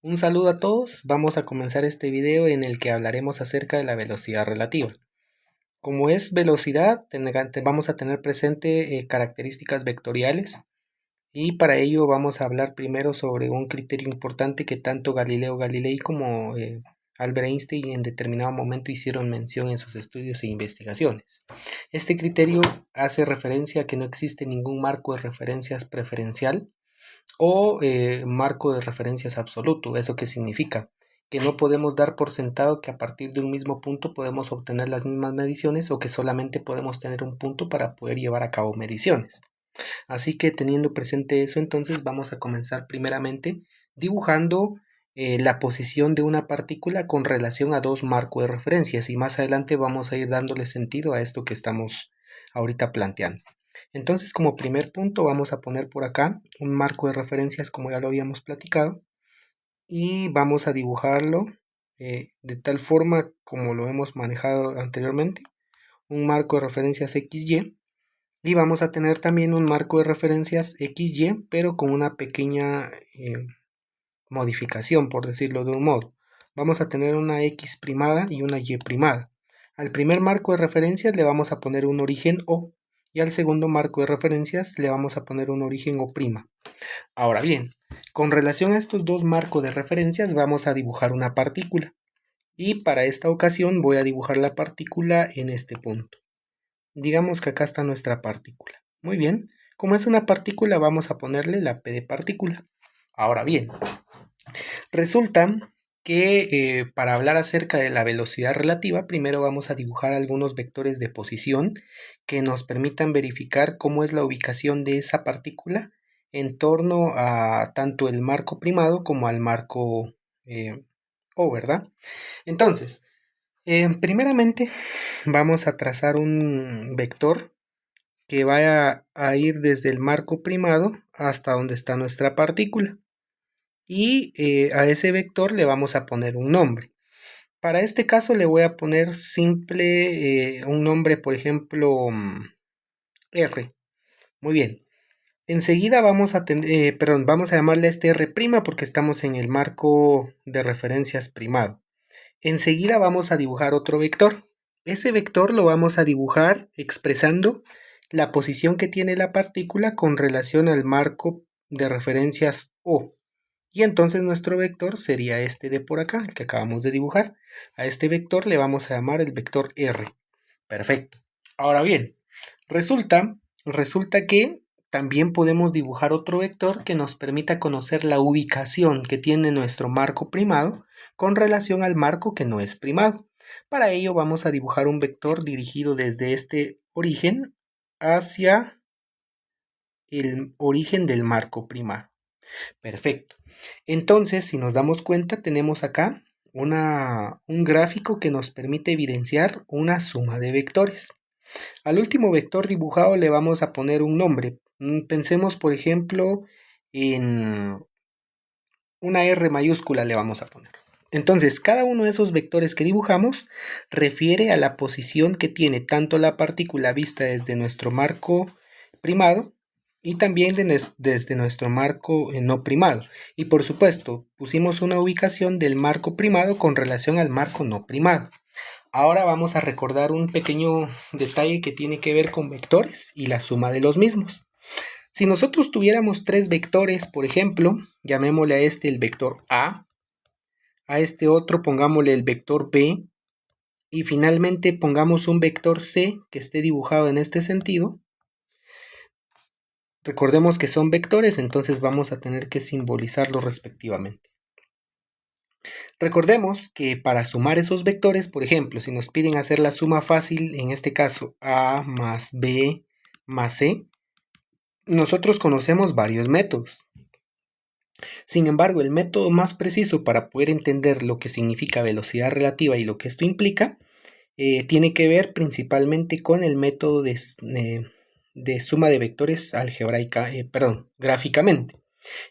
Un saludo a todos, vamos a comenzar este video en el que hablaremos acerca de la velocidad relativa. Como es velocidad, vamos a tener presente características vectoriales y para ello vamos a hablar primero sobre un criterio importante que tanto Galileo Galilei como Albert Einstein en determinado momento hicieron mención en sus estudios e investigaciones. Este criterio hace referencia a que no existe ningún marco de referencias preferencial o marco de referencias absoluto. ¿Eso qué significa? Que no podemos dar por sentado que a partir de un mismo punto podemos obtener las mismas mediciones o que solamente podemos tener un punto para poder llevar a cabo mediciones. Así que teniendo presente eso, entonces vamos a comenzar primeramente dibujando la posición de una partícula con relación a dos marcos de referencias y más adelante vamos a ir dándole sentido a esto que estamos ahorita planteando. Entonces, como primer punto vamos a poner por acá un marco de referencias como ya lo habíamos platicado y vamos a dibujarlo de tal forma como lo hemos manejado anteriormente, un marco de referencias XY y vamos a tener también un marco de referencias XY pero con una pequeña modificación, por decirlo de un modo. Vamos a tener una X primada y una Y primada. Al primer marco de referencias le vamos a poner un origen O y al segundo marco de referencias le vamos a poner un origen O'. Ahora bien, con relación a estos dos marcos de referencias vamos a dibujar una partícula y para esta ocasión voy a dibujar la partícula en este punto. Digamos que acá está nuestra partícula. Muy bien, como es una partícula vamos a ponerle la P de partícula. Ahora bien, resulta que para hablar acerca de la velocidad relativa, primero vamos a dibujar algunos vectores de posición que nos permitan verificar cómo es la ubicación de esa partícula en torno a tanto el marco primado como al marco O, ¿verdad? Entonces, primeramente vamos a trazar un vector que vaya a ir desde el marco primado hasta donde está nuestra partícula. Y a ese vector le vamos a poner un nombre. Para este caso le voy a poner simple un nombre, por ejemplo, R. Muy bien. Enseguida vamos a vamos a llamarle a este R' porque estamos en el marco de referencias primado. Enseguida vamos a dibujar otro vector. Ese vector lo vamos a dibujar expresando la posición que tiene la partícula con relación al marco de referencias O. Y entonces nuestro vector sería este de por acá, el que acabamos de dibujar. A este vector le vamos a llamar el vector R. Perfecto. Ahora bien, resulta que también podemos dibujar otro vector que nos permita conocer la ubicación que tiene nuestro marco primado con relación al marco que no es primado. Para ello vamos a dibujar un vector dirigido desde este origen hacia el origen del marco primado. Perfecto. Entonces, si nos damos cuenta, tenemos acá un gráfico que nos permite evidenciar una suma de vectores. Al último vector dibujado le vamos a poner un nombre. Pensemos, por ejemplo, en una R mayúscula le vamos a poner. Entonces, cada uno de esos vectores que dibujamos refiere a la posición que tiene tanto la partícula vista desde nuestro marco primado y también desde nuestro marco no primado. Y por supuesto, pusimos una ubicación del marco primado con relación al marco no primado. Ahora vamos a recordar un pequeño detalle que tiene que ver con vectores y la suma de los mismos. Si nosotros tuviéramos tres vectores, por ejemplo, llamémosle a este el vector a este otro pongámosle el vector B y finalmente pongamos un vector C que esté dibujado en este sentido. Recordemos que son vectores, entonces vamos a tener que simbolizarlos respectivamente. Recordemos que para sumar esos vectores, por ejemplo, si nos piden hacer la suma fácil, en este caso A más B más C, nosotros conocemos varios métodos. Sin embargo, el método más preciso para poder entender lo que significa velocidad relativa y lo que esto implica, tiene que ver principalmente con el método de suma de vectores gráficamente.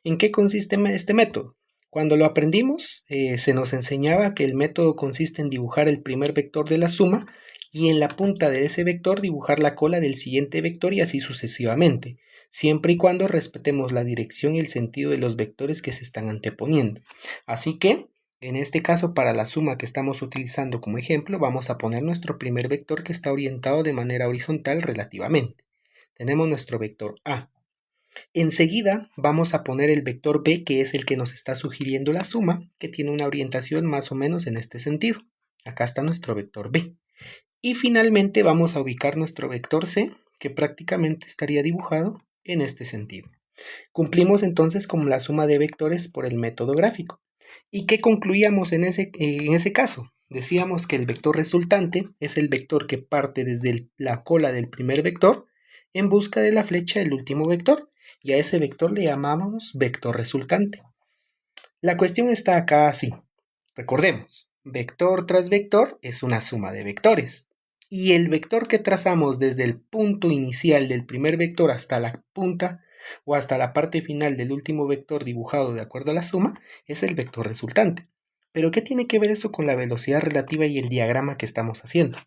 ¿En qué consiste este método? Cuando lo aprendimos, se nos enseñaba que el método consiste en dibujar el primer vector de la suma y en la punta de ese vector dibujar la cola del siguiente vector y así sucesivamente. siempre y cuando respetemos la dirección y el sentido de los vectores que se están anteponiendo. Así que, en este caso, para la suma que estamos utilizando como ejemplo, vamos a poner nuestro primer vector que está orientado de manera horizontal relativamente. Tenemos nuestro vector A. Enseguida vamos a poner el vector B, que es el que nos está sugiriendo la suma, que tiene una orientación más o menos en este sentido. Acá está nuestro vector B. Y finalmente vamos a ubicar nuestro vector C, que prácticamente estaría dibujado en este sentido. Cumplimos entonces con la suma de vectores por el método gráfico. ¿Y qué concluíamos en ese caso? Decíamos que el vector resultante es el vector que parte desde la cola del primer vector en busca de la flecha del último vector, y a ese vector le llamamos vector resultante. La cuestión está acá así. Recordemos, vector tras vector es una suma de vectores. Y el vector que trazamos desde el punto inicial del primer vector hasta la punta o hasta la parte final del último vector dibujado de acuerdo a la suma es el vector resultante. ¿Pero qué tiene que ver eso con la velocidad relativa y el diagrama que estamos haciendo?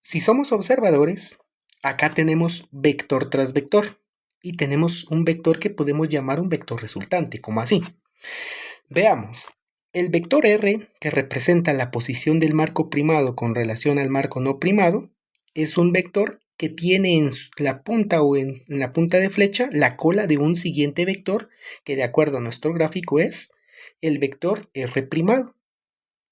Si somos observadores, acá tenemos vector tras vector y tenemos un vector que podemos llamar un vector resultante, como así. Veamos, el vector R, que representa la posición del marco primado con relación al marco no primado, es un vector que tiene en la punta o en la punta de flecha la cola de un siguiente vector que de acuerdo a nuestro gráfico es el vector R primado.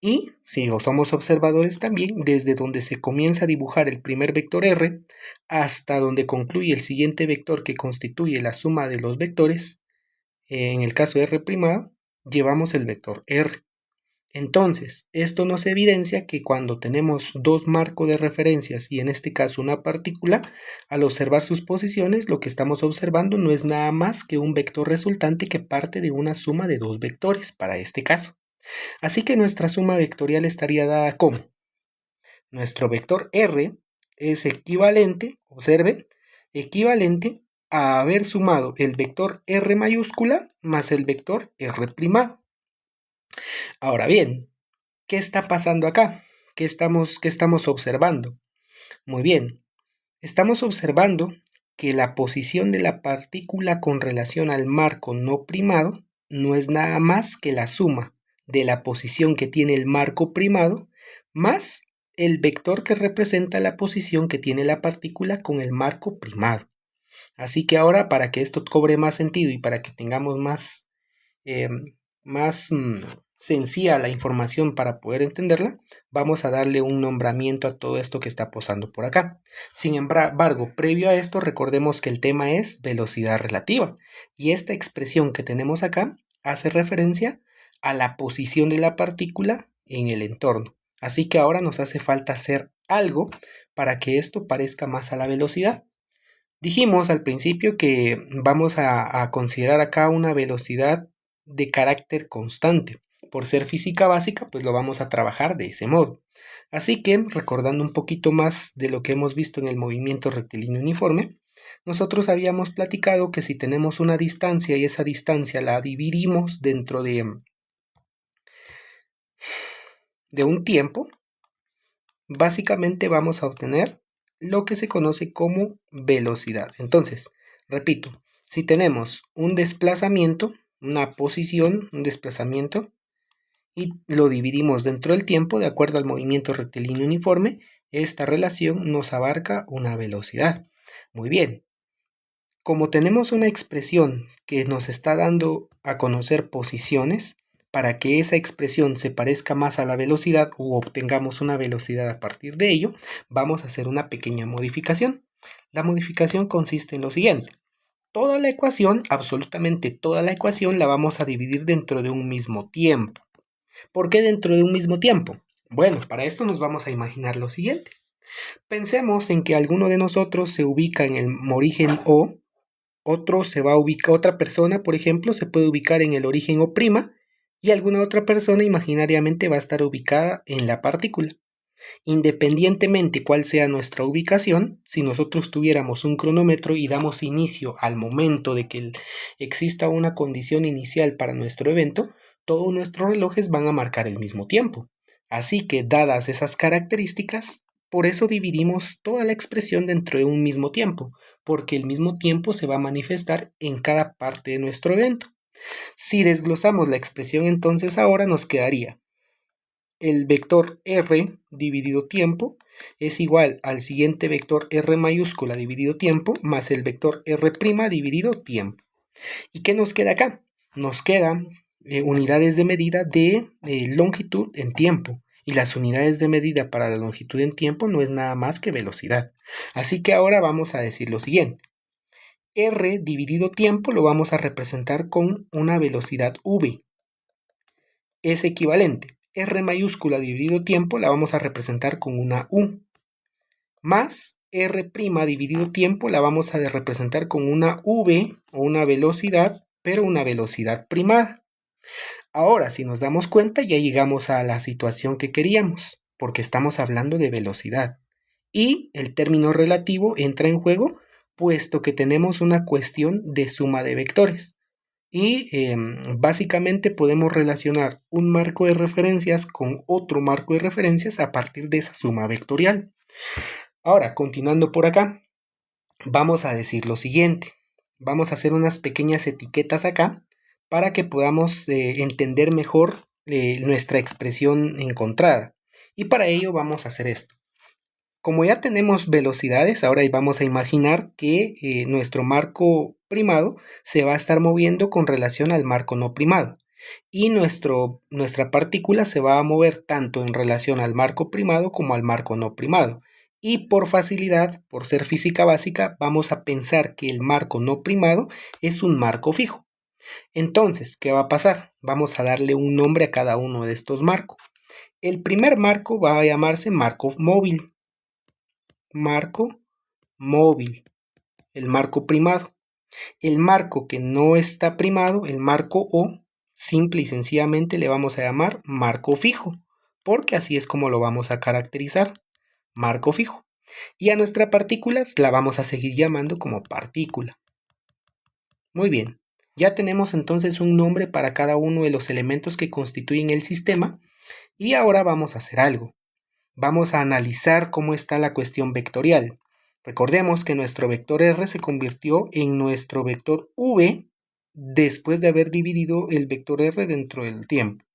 Y si somos observadores también, desde donde se comienza a dibujar el primer vector R hasta donde concluye el siguiente vector que constituye la suma de los vectores, en el caso R primado, llevamos el vector R. Entonces, esto nos evidencia que cuando tenemos dos marcos de referencias y en este caso una partícula, al observar sus posiciones, lo que estamos observando no es nada más que un vector resultante que parte de una suma de dos vectores para este caso. Así que nuestra suma vectorial estaría dada como nuestro vector R es equivalente, observen, equivalente a haber sumado el vector R mayúscula más el vector R primado. Ahora bien, ¿qué está pasando acá? ¿Qué estamos observando? Muy bien, estamos observando que la posición de la partícula con relación al marco no primado no es nada más que la suma de la posición que tiene el marco primado más el vector que representa la posición que tiene la partícula con el marco primado. Así que ahora, para que esto cobre más sentido y para que tengamos más eh, sencilla la información para poder entenderla, vamos a darle un nombramiento a todo esto que está posando por acá. Sin embargo, previo a esto, recordemos que el tema es velocidad relativa y esta expresión que tenemos acá hace referencia a la posición de la partícula en el entorno. Así que ahora nos hace falta hacer algo para que esto parezca más a la velocidad. Dijimos al principio que vamos a considerar acá una velocidad de carácter constante. Por ser física básica, pues lo vamos a trabajar de ese modo. Así que, recordando un poquito más de lo que hemos visto en el movimiento rectilíneo uniforme, nosotros habíamos platicado que si tenemos una distancia y esa distancia la dividimos dentro de un tiempo, básicamente vamos a obtener lo que se conoce como velocidad. Entonces, repito, si tenemos un desplazamiento, una posición, un desplazamiento, y lo dividimos dentro del tiempo de acuerdo al movimiento rectilíneo uniforme, esta relación nos abarca una velocidad. Muy bien, como tenemos una expresión que nos está dando a conocer posiciones, para que esa expresión se parezca más a la velocidad o obtengamos una velocidad a partir de ello, vamos a hacer una pequeña modificación. La modificación consiste en lo siguiente. Toda la ecuación, absolutamente toda la ecuación, la vamos a dividir dentro de un mismo tiempo. ¿Por qué dentro de un mismo tiempo? Bueno, para esto nos vamos a imaginar lo siguiente. Pensemos en que alguno de nosotros se ubica en el origen O, otro se va a ubicar, otra persona, por ejemplo, se puede ubicar en el origen O' y alguna otra persona imaginariamente va a estar ubicada en la partícula. Independientemente cuál sea nuestra ubicación, si nosotros tuviéramos un cronómetro y damos inicio al momento de que exista una condición inicial para nuestro evento, todos nuestros relojes van a marcar el mismo tiempo. Así que, dadas esas características, Por eso dividimos toda la expresión dentro de un mismo tiempo, porque el mismo tiempo se va a manifestar en cada parte de nuestro evento. Si desglosamos la expresión, entonces ahora nos quedaría el vector r dividido tiempo es igual al siguiente vector r mayúscula dividido tiempo más el vector r' dividido tiempo. ¿Y qué nos queda acá? Nos quedan unidades de medida de longitud en tiempo. Y las unidades de medida para la longitud en tiempo no es nada más que velocidad. Así que ahora vamos a decir lo siguiente. R dividido tiempo lo vamos a representar con una velocidad v. Es equivalente. R mayúscula dividido tiempo la vamos a representar con una u. Más R' dividido tiempo la vamos a representar con una v o una velocidad, pero una velocidad primada. Ahora, si nos damos cuenta, ya llegamos a la situación que queríamos, porque estamos hablando de velocidad. Y el término relativo entra en juego, puesto que tenemos una cuestión de suma de vectores. Y básicamente podemos relacionar un marco de referencias con otro marco de referencias a partir de esa suma vectorial. Ahora, continuando por acá, vamos a decir lo siguiente. Vamos a hacer unas pequeñas etiquetas acá para que podamos entender mejor nuestra expresión encontrada. Y para ello vamos a hacer esto. Como ya tenemos velocidades, ahora vamos a imaginar que nuestro marco primado se va a estar moviendo con relación al marco no primado. Y nuestra partícula se va a mover tanto en relación al marco primado como al marco no primado. Y por facilidad, por ser física básica, vamos a pensar que el marco no primado es un marco fijo. Entonces, ¿qué va a pasar? Vamos a darle un nombre a cada uno de estos marcos. El primer marco va a llamarse marco móvil. Marco móvil, el marco primado. El marco que no está primado, el marco O, simple y sencillamente le vamos a llamar marco fijo, porque así es como lo vamos a caracterizar, marco fijo. Y a nuestra partícula la vamos a seguir llamando como partícula. Muy bien, ya tenemos entonces un nombre para cada uno de los elementos que constituyen el sistema y ahora vamos a hacer algo. Vamos a analizar cómo está la cuestión vectorial. Recordemos que nuestro vector r se convirtió en nuestro vector v después de haber dividido el vector r dentro del tiempo.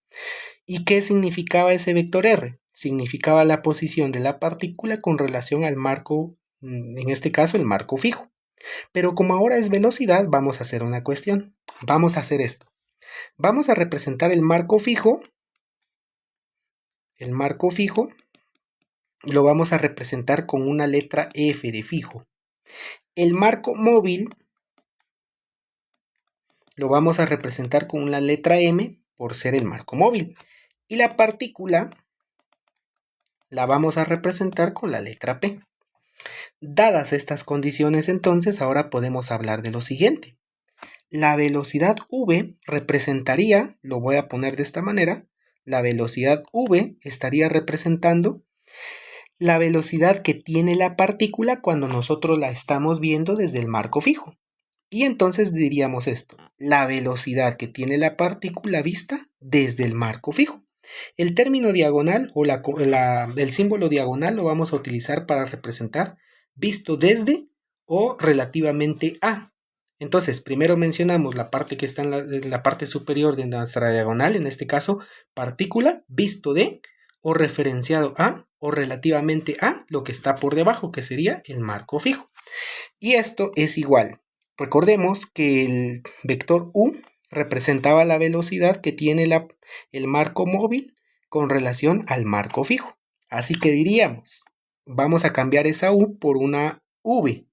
¿Y qué significaba ese vector r? Significaba la posición de la partícula con relación al marco, en este caso el marco fijo. Pero como ahora es velocidad, vamos a hacer una cuestión. Vamos a hacer esto. Vamos a representar el marco fijo. El marco fijo lo vamos a representar con una letra F de fijo. El marco móvil lo vamos a representar con una letra M por ser el marco móvil. Y la partícula la vamos a representar con la letra P. Dadas estas condiciones, entonces, ahora podemos hablar de lo siguiente. La velocidad v representaría, lo voy a poner de esta manera, la velocidad v estaría representando la velocidad que tiene la partícula cuando nosotros la estamos viendo desde el marco fijo. Y entonces diríamos esto, la velocidad que tiene la partícula vista desde el marco fijo. El término diagonal o el símbolo diagonal lo vamos a utilizar para representar visto desde o relativamente a. Entonces, primero mencionamos la parte que está en la parte superior de nuestra diagonal, en este caso, partícula visto de o referenciado a o relativamente a lo que está por debajo, que sería el marco fijo. Y esto es igual. Recordemos que el vector u representaba la velocidad que tiene el marco móvil con relación al marco fijo. Así que diríamos, vamos a cambiar esa u por una v.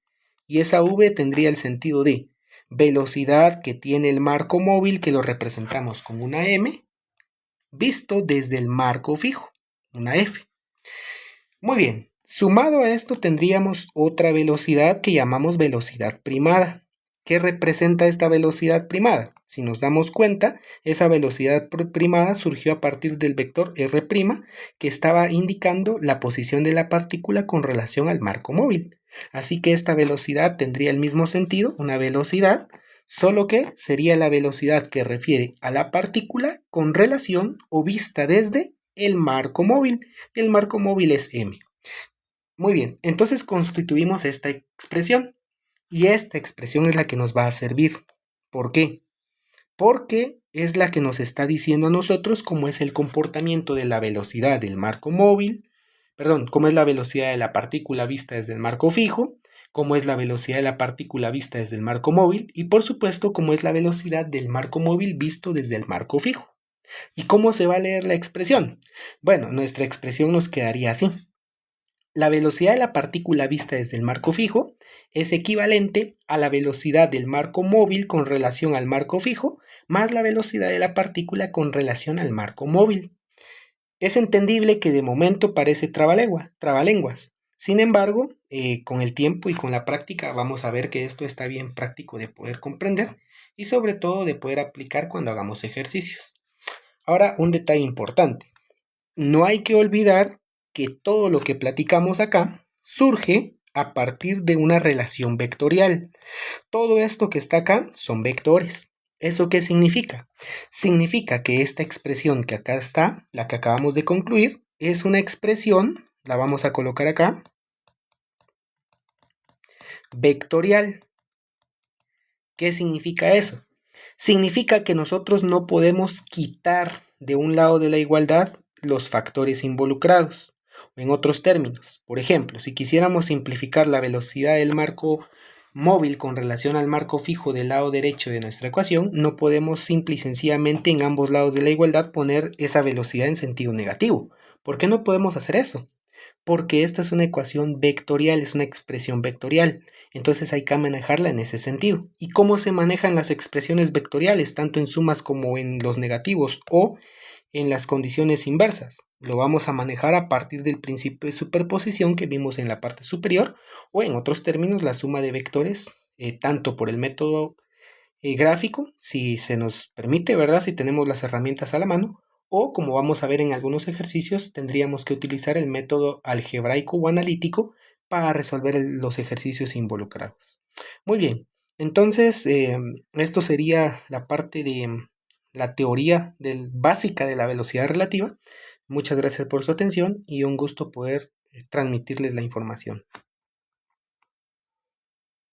Y esa v tendría el sentido de velocidad que tiene el marco móvil, que lo representamos con una m, visto desde el marco fijo, una f. Muy bien, sumado a esto tendríamos otra velocidad que llamamos velocidad primada. ¿Qué representa esta velocidad primada? Si nos damos cuenta, esa velocidad primada surgió a partir del vector r', que estaba indicando la posición de la partícula con relación al marco móvil. Así que esta velocidad tendría el mismo sentido, una velocidad, solo que sería la velocidad que refiere a la partícula con relación o vista desde el marco móvil. El marco móvil es m. Muy bien, entonces constituimos esta expresión y esta expresión es la que nos va a servir. ¿Por qué? Porque es la que nos está diciendo a nosotros cómo es el comportamiento de la velocidad del marco móvil, perdón, cómo es la velocidad de la partícula vista desde el marco fijo, cómo es la velocidad de la partícula vista desde el marco móvil y por supuesto cómo es la velocidad del marco móvil visto desde el marco fijo. ¿Y cómo se va a leer la expresión? Bueno, nuestra expresión nos quedaría así. La velocidad de la partícula vista desde el marco fijo es equivalente a la velocidad del marco móvil con relación al marco fijo más la velocidad de la partícula con relación al marco móvil. Es entendible que de momento parece trabalenguas. Sin embargo, con el tiempo y con la práctica vamos a ver que esto está bien práctico de poder comprender y sobre todo de poder aplicar cuando hagamos ejercicios. Ahora, un detalle importante. No hay que olvidar que todo lo que platicamos acá surge a partir de una relación vectorial. Todo esto que está acá son vectores. ¿Eso qué significa? Significa que esta expresión que acá está, la que acabamos de concluir, es una expresión, la vamos a colocar acá, vectorial. ¿Qué significa eso? Significa que nosotros no podemos quitar de un lado de la igualdad los factores involucrados. En otros términos, por ejemplo, si quisiéramos simplificar la velocidad del marco móvil con relación al marco fijo del lado derecho de nuestra ecuación, no podemos simple y sencillamente en ambos lados de la igualdad poner esa velocidad en sentido negativo. ¿Por qué no podemos hacer eso? Porque esta es una ecuación vectorial, es una expresión vectorial. Entonces hay que manejarla en ese sentido. ¿Y cómo se manejan las expresiones vectoriales, tanto en sumas como en los negativos o en las condiciones inversas? Lo vamos a manejar a partir del principio de superposición que vimos en la parte superior, o en otros términos, la suma de vectores, tanto por el método gráfico, si se nos permite, ¿verdad? Si tenemos las herramientas a la mano, o como vamos a ver en algunos ejercicios, tendríamos que utilizar el método algebraico o analítico para resolver los ejercicios involucrados. Muy bien, entonces esto sería la parte de la teoría básica de la velocidad relativa. Muchas gracias por su atención y un gusto poder transmitirles la información.